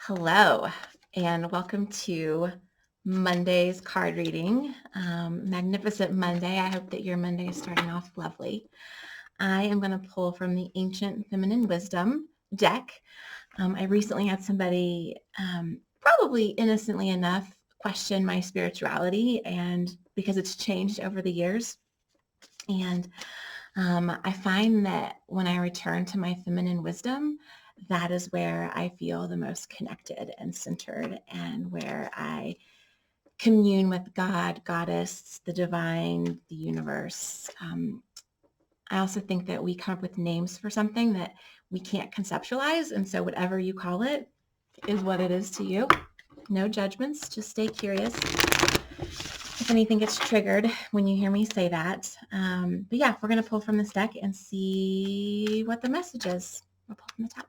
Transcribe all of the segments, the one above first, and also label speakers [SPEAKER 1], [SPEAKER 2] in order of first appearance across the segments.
[SPEAKER 1] Hello, and welcome to Monday's card reading. Magnificent Monday. I hope that your Monday is starting off lovely. I am going to pull from the Ancient Feminine Wisdom deck. I recently had somebody, probably innocently enough, question my spirituality, and because it's changed over the years. And I find that when I return to my feminine wisdom, that is where I feel the most connected and centered, and where I commune with God, Goddess, the divine, the universe. I also think that we come up with names for something that we can't conceptualize. And so whatever you call it is what it is to you. No judgments, just stay curious. If anything gets triggered when you hear me say that. But yeah, we're going to pull from this deck and see what the message is. We'll pull from the top.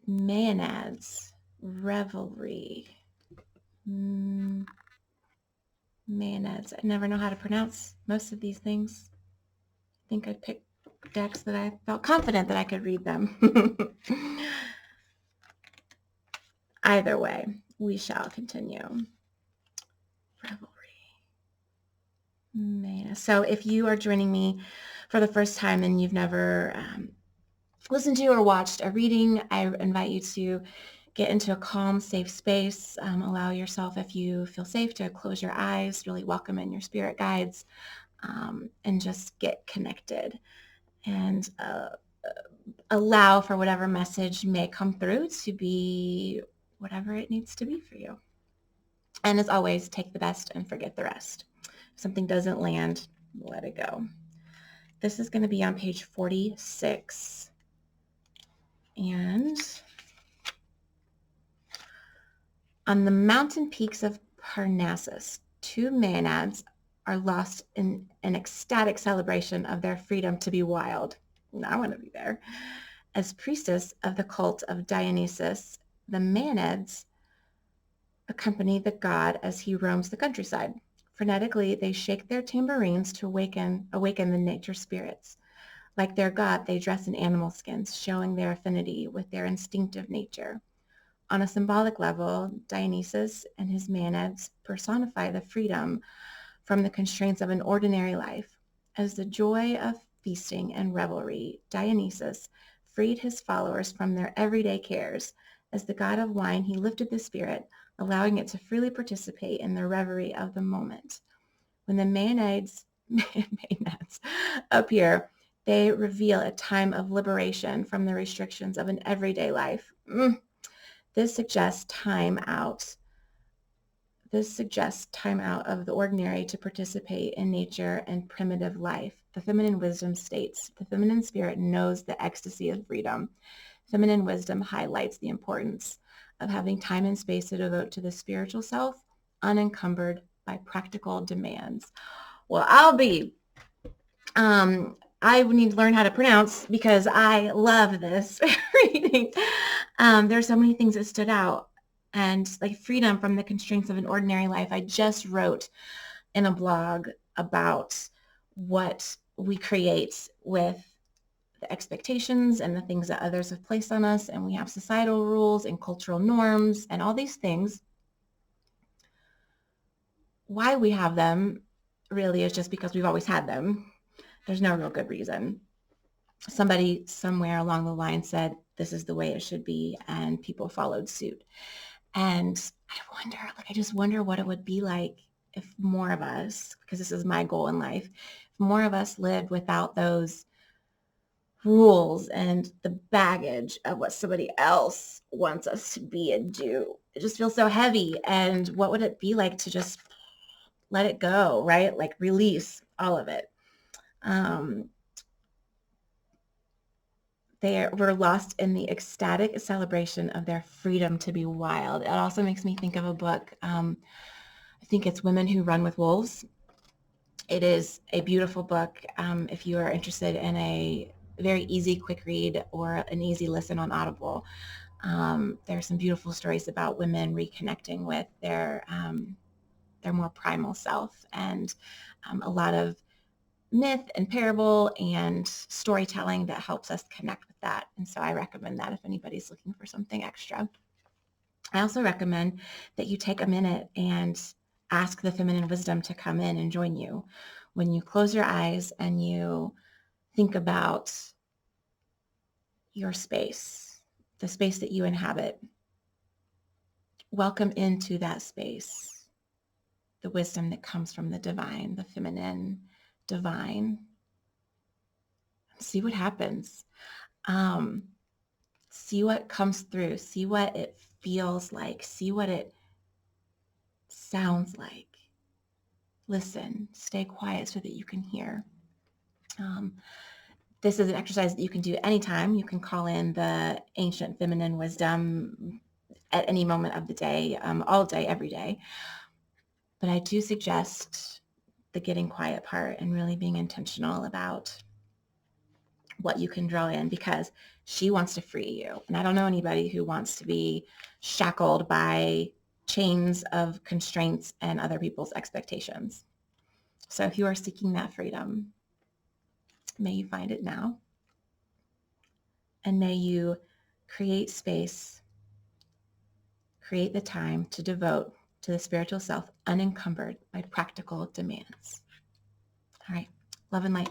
[SPEAKER 1] Maenads, revelry. Maenads. I never know how to pronounce most of these things. I think I picked decks that I felt confident that I could read them. Either way, we shall continue. Revelry. So if you are joining me for the first time and you've never listened to or watched a reading, I invite you to get into a calm, safe space. Allow yourself, if you feel safe, to close your eyes, really welcome in your spirit guides, and just get connected, and allow for whatever message may come through to be whatever it needs to be for you. And as always, take the best and forget the rest. If something doesn't land, let it go. This is going to be on page 46. And on the mountain peaks of Parnassus, two maenads are lost in an ecstatic celebration of their freedom to be wild. I want to be there. As priestess of the cult of Dionysus, the maenads accompany the god as he roams the countryside. Frenetically, they shake their tambourines to awaken the nature spirits. Like their god, they dress in animal skins, showing their affinity with their instinctive nature. On a symbolic level, Dionysus and his maenads personify the freedom from the constraints of an ordinary life. As the joy of feasting and revelry, Dionysus freed his followers from their everyday cares. As the god of wine, he lifted the spirit, allowing it to freely participate in the reverie of the moment. When the maenads appear, they reveal a time of liberation from the restrictions of an everyday life. This suggests time out of the ordinary to participate in nature and primitive life. The feminine wisdom states, the feminine spirit knows the ecstasy of freedom. Feminine wisdom highlights the importance of having time and space to devote to the spiritual self, unencumbered by practical demands. Well, I would need to learn how to pronounce because I love this reading. There are so many things that stood out, and like freedom from the constraints of an ordinary life. I just wrote in a blog about what we create with the expectations and the things that others have placed on us, and we have societal rules and cultural norms and all these things. Why we have them really is just because we've always had them. There's no real good reason. Somebody somewhere along the line said, this is the way it should be, and people followed suit. And I just wonder what it would be like if more of us, because this is my goal in life, if more of us lived without those rules and the baggage of what somebody else wants us to be and do. It just feels so heavy. And what would it be like to just let it go, right? Like release all of it. They were lost in the ecstatic celebration of their freedom to be wild. It also makes me think of a book. I think it's Women Who Run with Wolves. It is a beautiful book. If you are interested in a very easy, quick read or an easy listen on Audible, there are some beautiful stories about women reconnecting with their more primal self, and a lot of myth and parable and storytelling that helps us connect with that. And so I recommend that if anybody's looking for something extra. I also recommend that you take a minute and ask the feminine wisdom to come in and join you. When you close your eyes and you think about your space, the space that you inhabit, welcome into that space the wisdom that comes from the divine, the feminine divine. See what happens. See what comes through. See what it feels like. See what it sounds like. Listen, stay quiet so that you can hear. This is an exercise that you can do anytime. You can call in the ancient feminine wisdom at any moment of the day, all day, every day. But I do suggest the getting quiet part and really being intentional about what you can draw in, because she wants to free you. And I don't know anybody who wants to be shackled by chains of constraints and other people's expectations. So if you are seeking that freedom, may you find it now. And may you create space, create the time to devote to the spiritual self unencumbered by practical demands. All right. Love and light.